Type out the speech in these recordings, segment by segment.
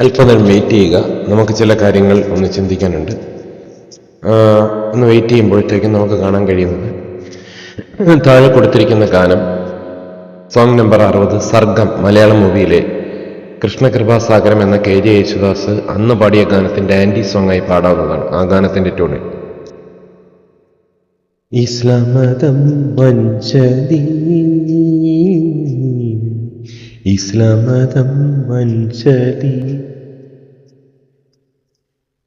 അല്പനേരം വെയിറ്റ് ചെയ്യുക. നമുക്ക് ചില കാര്യങ്ങൾ ഒന്ന് ചിന്തിക്കാനുണ്ട്. ഒന്ന് വെയിറ്റ് ചെയ്യുമ്പോഴത്തേക്കും നമുക്ക് കാണാൻ കഴിയുന്നത് താഴെ കൊടുത്തിരിക്കുന്ന ഗാനം സോങ് നമ്പർ 60 സർഗം മലയാളം മൂവിയിലെ കൃഷ്ണകൃപാസാഗരം എന്ന KJ യേശുദാസ് അന്ന് പാടിയ ഗാനത്തിന്റെ ആന്റി സോങ് ആയി പാടാവുന്നതാണ്. ആ ഗാനത്തിന്റെ ട്യൂണ് ഇസ്ലാമതം വഞ്ചതി, ഇസ്ലാമതം വഞ്ചതി,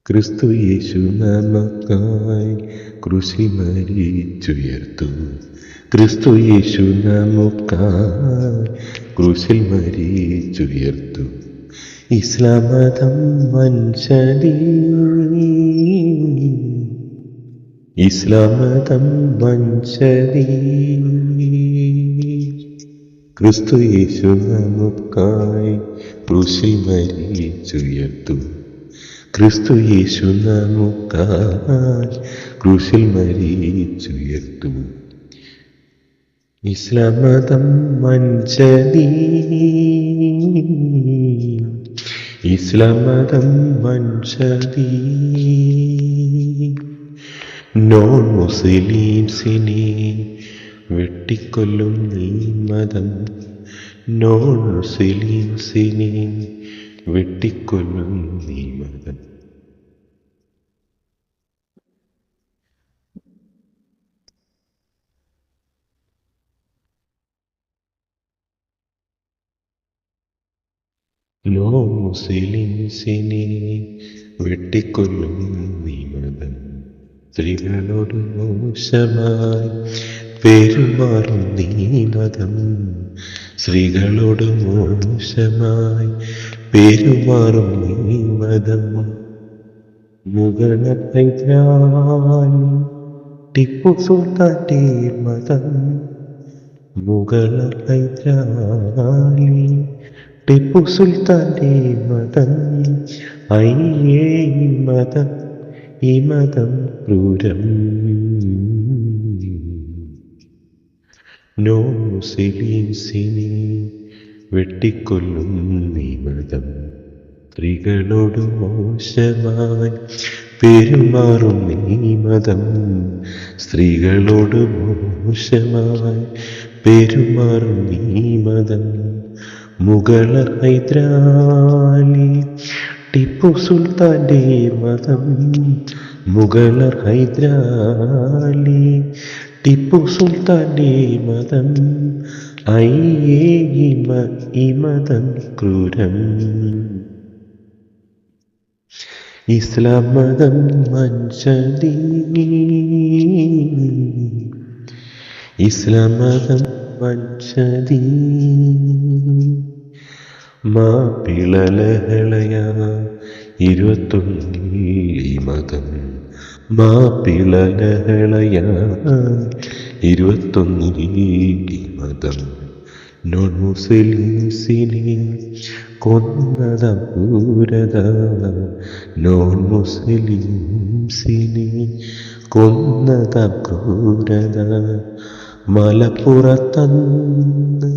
ക്രിസ്തു യേശു നമുക്കായി ക്രൂശിൽ മരിച്ചുയർത്തു, ക്രിസ്തു യേശു നമുക്കായി ക്രൂശിൽ മരിച്ചുയർത്തു. ഇസ്ലാമതം വഞ്ചതി, ഇസ്ലാമതം വഞ്ചതി, ക്രിസ്തു യേശു നമുക്കായി ക്രൂശിൽ മരിച്ചുയർത്തു, ക്രിസ്തു യേശു നമുക്കായി ക്രൂശിൽ മരിച്ചുയർത്തു. ഇസ്ലാമതം വഞ്ചതി, ഇസ്ലാമതം വഞ്ചതി, നോൺ മുസ്ലിംസിനെ വെട്ടിക്കൊല്ലും ഈ മതം, നോൺ മുസ്ലിംസിനെ വെട്ടിക്കൊല്ലും ഈ മതം. നോൺ മുസ്ലിംസിനെ വെട്ടിക്കൊല്ലും ഈ മതം, സ്ത്രീകളോട് മോശമായി പെരുമാറും നീ മതം, സ്ത്രീകളോട് മോശമായി പെരുമാറും നീ മതം. മുഗൾ ഹൈദരാലി ടിപ്പു സുൽത്താന്റെ മതം, മുഗൾ ഹൈദരാലി ടിപ്പു സുൽത്താന്റെ മതം. അയ്യേ ഈ മതം, ഈ മതം ക്രൂരം. നോ മുസ്ലിംസിനെ വെട്ടിക്കൊല്ലും ഈ മതം, സ്ത്രീകളോട് മോശമായി പെരുമാറും ഈ മതം, സ്ത്രീകളോട് മോശമായി പെരുമാറും ഈ മതം. മുഗൾ ഹൈദരാലി ടിപ്പു സുൽത്താന്റെ മതം, മുഗൾ ഹൈദരാലി ടിപ്പു സുൽത്താന്റെ മതം. അയ്യേ ഈ മതം ക്രൂരം. ഇസ്ലാം മതം വഞ്ചതി, ഇസ്ലാം മതം വഞ്ചതി, മാപ്പിളലഹളയാ 21 ഈ മതം, മാപ്പിളലഹളയാ 21 ഈ മതം. നോൺ മുസ്ലിംസിനെ കൊന്നതാം ക്രൂരത, നോൺ മുസ്ലിംസിനെ കൊന്നതാം ക്രൂരത. മലപ്പുറത്തന്ന്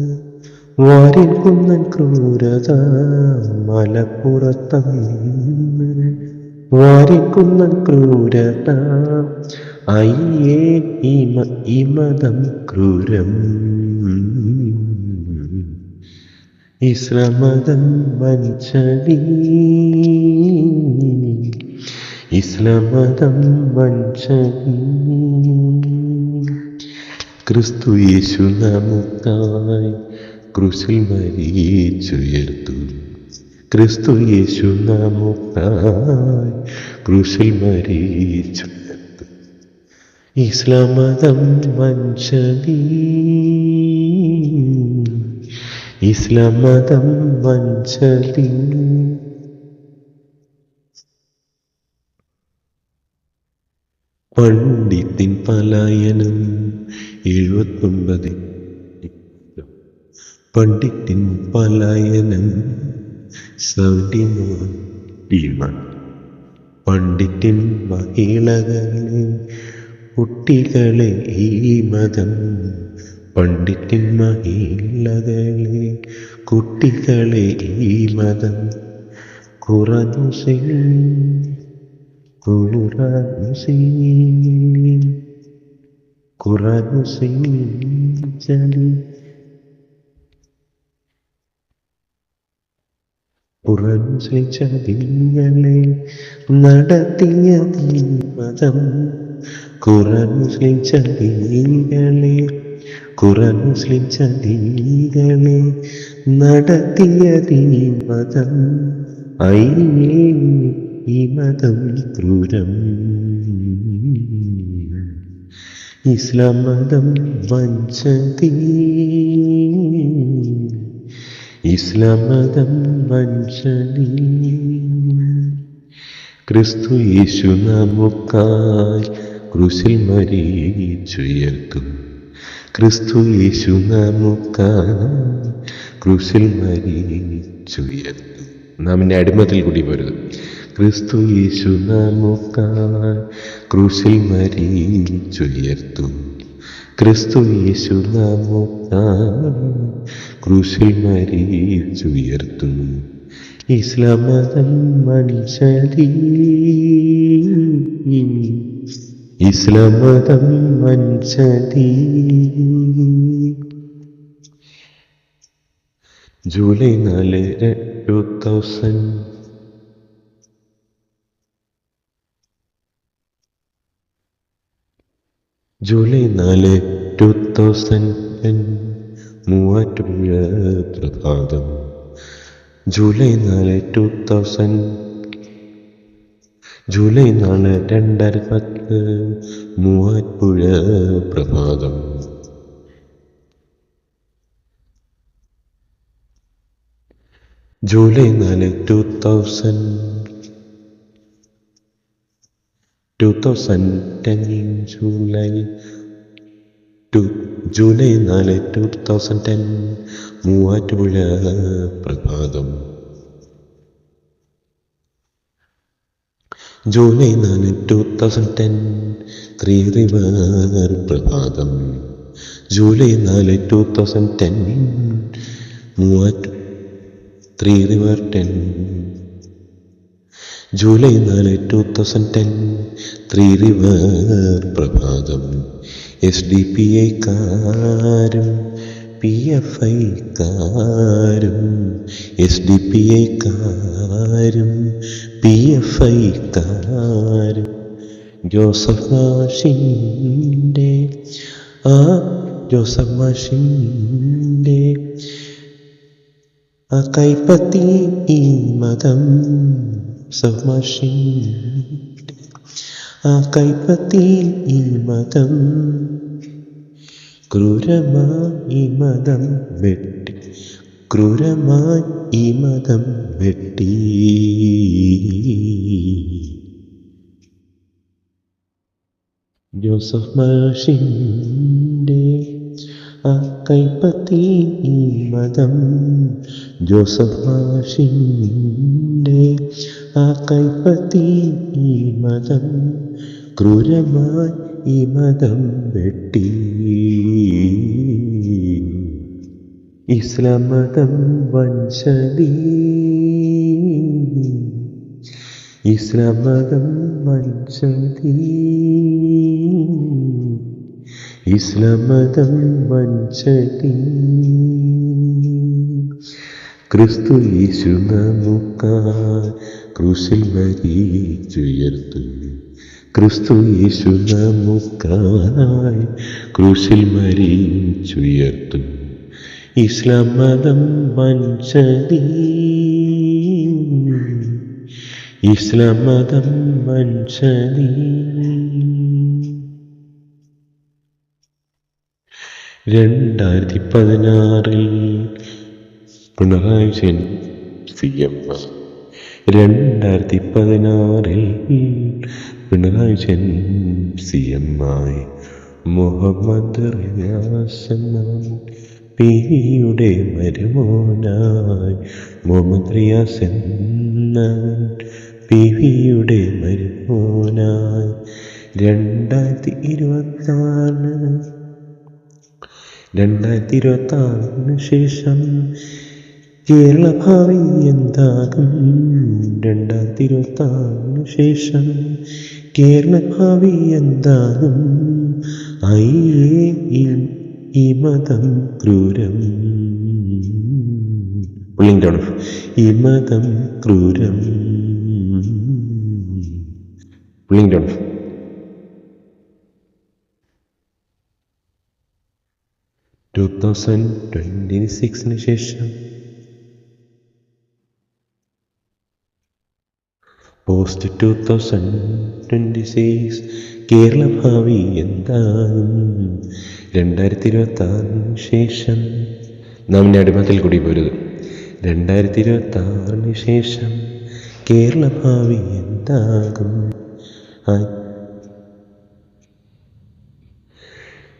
വാരിൻ കുന്നൻ ക്രൂരത, മലപ്പുറത്തന്ന് വാരിൻ കുന്നൻ ക്രൂരത. അയ്യേ ഈ മതം ക്രൂരം. ഇസ്ലാം മതം വഞ്ചതി, ഇസ്ലാം മതം വഞ്ചതി, ക്രിസ്തു യേശു നമുക്കായി ക്രൂശിൽ മരിച്ചുയർത്തു, ക്രിസ്തു യേശു നമുക്കായി ക്രൂശിൽ മരിച്ചുയർത്തു. ഇസ്ലാം മതം വഞ്ചതി, ഇസ്ലാം മതം വഞ്ചതി. പണ്ഡിത്തിൻ പലായനം 79, പണ്ഡിത്തിൻ പലായനം 71. പണ്ഡിത്തിൻ മഹിളകളെ കുട്ടികളെ ഈ മതം, പണ്ഡിത്തിൻ മഹിളകളെ കുട്ടികളെ ഈ മതം. ഖുർആൻ മുസ്ലിം ഖുർആൻ മുസ്ലിം ഖുർആൻ മുസ്ലിം ചലി ഖുർആൻ മുസ്ലിം ചതികളെ നടത്തിയ മതം ഖുർആൻ മുസ്ലിം ചതികളെ ഖുർആൻ മുസ്ലിം ചതികളെ നടത്തിയതീ മതം അയ്യേ ഈ മതം ക്രൂരം ഇസ്ലാം മതം വഞ്ചതി ഇസ്ലാം മതം വഞ്ചതി ക്രിസ്തു യേശു നമുക്കായി ക്രൂശിൽ മരിച്ചുയർത്തു ക്രിസ്തു യേശു നമുക്കായി ക്രൂശിൽ മരിച്ചുയർത്തു നാമിൻ്റെ അടിമത്തിൽ കൂടി പോരുത് ക്രിസ്തു യേശു നമുക്കായി ക്രൂശിൽ മരിച്ചുയർത്തു ക്രിസ്തു യേശു നമുക്കായി ക്രൂശിൽ മരിച്ചുയർത്തു ഇസ്ലാം മതം വഞ്ചതി ഇസ്ലാം മതം വഞ്ചതി ജൂലൈ 4, 2000 ജൂലൈ 4, 2010 മൂവാറ്റുപുഴ പ്രഭാതം ജൂലൈ 4, 2010 മൂവാറ്റുപുഴ പ്രഭാതം ജൂലൈ 4, 2010 ജൂലൈ 4, 2010 മൂവാറ്റുപുഴ പ്രഭാതം ജൂലൈ 4, 2010 ത്രീ റിവർ പ്രഭാതം July 4, 2010 three river 10 July 4, 2010 three river പ്രഭാതം SDPIക്കാരും PFIക്കാരും SDPIക്കാരും PFIക്കാരും ജോസഫ് മാഷിൻ്റെ കൈപ്പത്തി ഈ മതം കൈപ്പത്തി ഈ മതം ക്രൂരമായി മതം വെട്ടി ക്രൂരമായി ഈ മതം വെട്ടി ജോസഫ് മാഷിൻ്റെ കൈപ്പത്തി ഈ മതം ജോസഫ് മാഷിൻ്റെ കൈപ്പത്തി ഈ മതം ക്രൂരമായി ഈ മതം വെട്ടി ഇസ്ലാം മതം വഞ്ചതി ഇസ്ലാം മതം വഞ്ചതി ഇസ്ലാം മതം വഞ്ചതി ക്രിസ്തു യേശു നമുക്കായി ക്രൂശിൽ മരിച്ചുയർത്തു ക്രിസ്തു യേശു നമുക്കായി ക്രൂശിൽ മരിച്ചുയർത്തു ഇസ്ലാം മതം വഞ്ചതി ഇസ്ലാം മതം വഞ്ചതി 2016 പിണറായി വിജയൻ CM 2016 പിണറായി വിജയൻ CM ആയി മുഹമ്മദ് റിയാസ് എന്നവൻ പിയുടെ മരുമോനായി മുഹമ്മദ് റിയാസ് എന്നവൻ പിയുടെ മരുമോനായി 2026 ശേഷം കേരള ഭാവി എന്താകും 2026 ശേഷം? കേരള ഭാവി എന്താകും? അയ്യേ ഈ മതം ക്രൂരം, ഈ മതം ക്രൂരം. 2026 ശേഷം പോസ്റ്റ് 2026 കേരള ഭാവി എന്താകും? 2026 ശേഷം നാം അടിമത്തിൽ കൂടി പോരുത്. 2026 ശേഷം കേരള ഭാവി എന്താകും?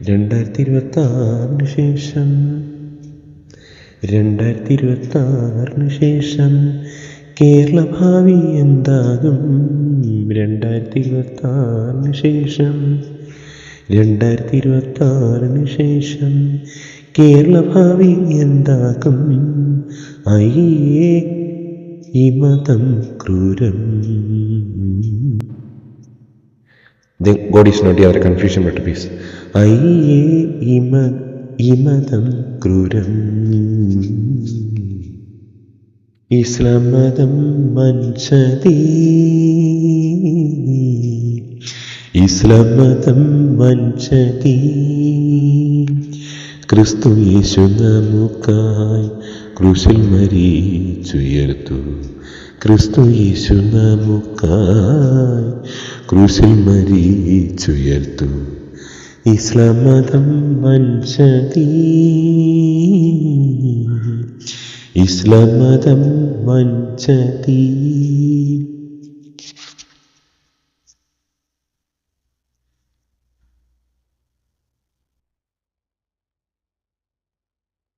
2026 ശേഷം 2026 ശേഷം കേരള ഭാവി എന്താകും? 2026 ശേഷം 2026 ശേഷം കേരള ഭാവി എന്താകും? അയ്യേ ഈ മതം ക്രൂരം. God is not your confusion but peace. അയ്യേ ഈ മതം ക്രൂരം. ഇസ്ലാം മതം വഞ്ചതി, ഇസ്ലാം മതം വഞ്ചതി. ക്രിസ്തു യേശു നമുക്കായി ക്രൂശിൽ മരിച്ചുയർത്തു. ക്രിസ്തു യേശു നമുക്കായി ക്രൂശിൽ മരിച്ചുയർത്തു. ഇസ്ലാം മതം വഞ്ചതി, ഇസ്ലാം മതം വഞ്ചതി.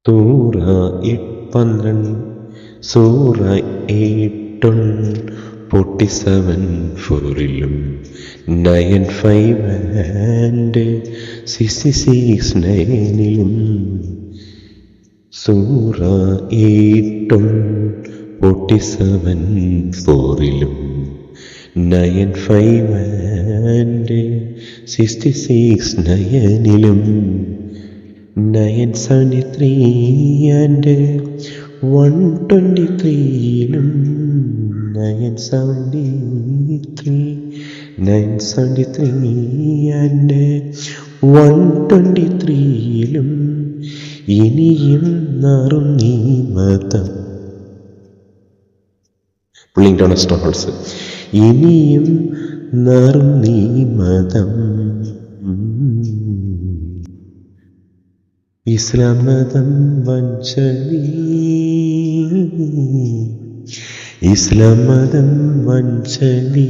സൂറ 8:47 95 and 66:9. Sura 8:47 95 and 66:9. 973 and 123 973 and 123 ഇനിയും നാറും നീ മതം. ഇനിയും നാറും നീ മതം. ഇസ്ലാം മതം വഞ്ചതി, ഇസ്ലാം മതം വഞ്ചതി.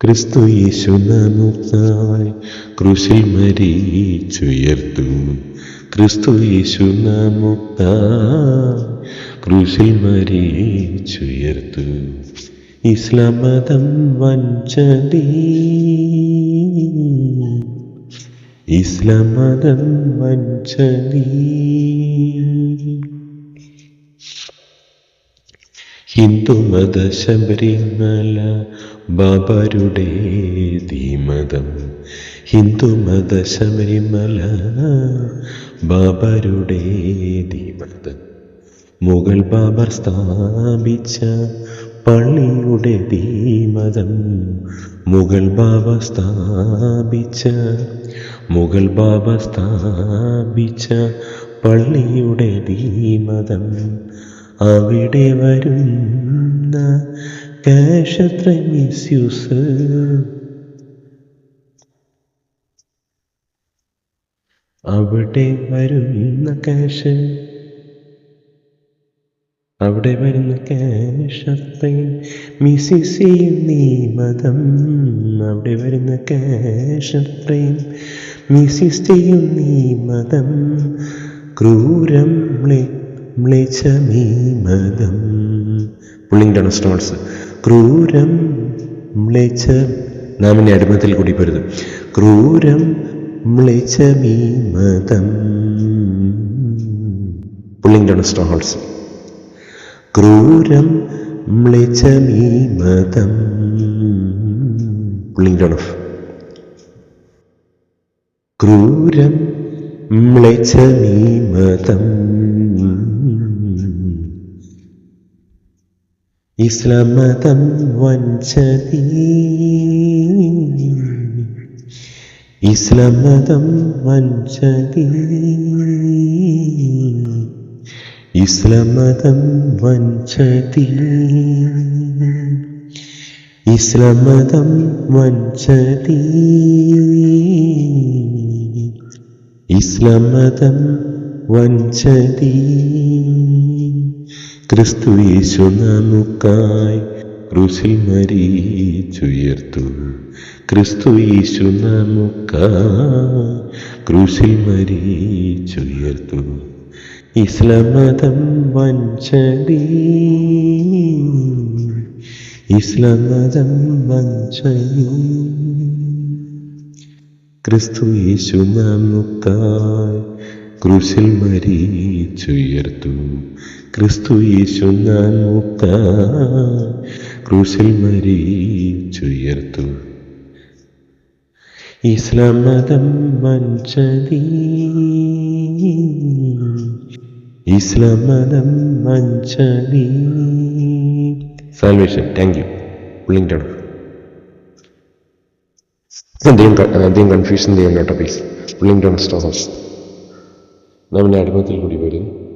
ക്രിസ്തു യേശു നമുക്കായി ക്രൂശിൽ മരിച്ചുയർത്തു. ക്രിസ്തു യേശു നമുക്കായി ക്രൂശിൽ മരിച്ചുയർത്തു. ഇസ്ലാം മതം വഞ്ചതി, ഇസ്ലാം മതം വഞ്ചതി. ഹിന്ദുമത ശബരിമല ബാബരുടേതീ മതം. ഹിന്ദുമത ശബരിമല ബാബരുടേതീ മതം. മുഗൾ ബാബർ സ്ഥാപിച്ച പള്ളിയുടെ മതം. മുഗൾ ബാബ സ്ഥാപിച്ച പള്ളിയുടെ മതം. അവിടെ വരുന്ന കാശത്ര മിസ്യൂസ്, അവിടെ വരുന്ന കാശ്, അവിടെ വരുന്ന കാശത്രയും മിസിസിയും നീ മതം. അവിടെ വരുന്ന കാശത്രയും മിസിസിയും നീ മതം. ക്രൂരം മ്ലേച്ഛമീ മതം. ക്രൂരം മ്ലേച്ഛ നാം അടിമത്തിൽ കൂടി പോരുത്. ക്രൂരം മ്ലേച്ഛമീ മതം. Pulling down സ്ട്രോങ്ഹോൾഡ്സ്. ക്രൂരം മ്ലേച്ഛമീ മതം, പുള്ളിങ് ഡൗൺ ഓഫ്. ക്രൂരം മ്ലേച്ഛമീ മതം, ഇസ്ലാം മതം വഞ്ചതി, ഇസ്ലാം മതം വഞ്ചതി, ഇസ്ലാം മതം വഞ്ചതി, ഇസ്ലാം മതം വഞ്ചതി, ഇസ്ലാം മതം വഞ്ചതി. ക്രിസ്തു യേശു നമുക്കായി ക്രൂശിൽ മരിച്ചുയർത്തു, ക്രിസ്തു യേശു നമുക്കായി ക്രൂശിൽ മരിച്ചുയർത്തു. ഇസ്ലാം മതം വഞ്ചതി, ഇസ്ലാം മതം വഞ്ചതി. ക്രിസ്തു യേശു നമുക്കായി ക്രൂശിൽ മരിച്ചുയർത്തു, ക്രിസ്തു യേശു നമുക്കായി ക്രൂശിൽ മരിച്ചുയർത്തു. ഇസ്ലാം മതം വഞ്ചതി, ഇസ്ലാം മതം വഞ്ചതി. Salvation. Thank you. Pulling down. അധികം കൺഫ്യൂഷൻ ചെയ്യേണ്ട കേട്ടോ പ്ലീസ്. Pulling down സ്ട്രോങ്ഹോൾഡ്സ്. നാം അടിമത്തിൽ കൂടി വരുന്നു.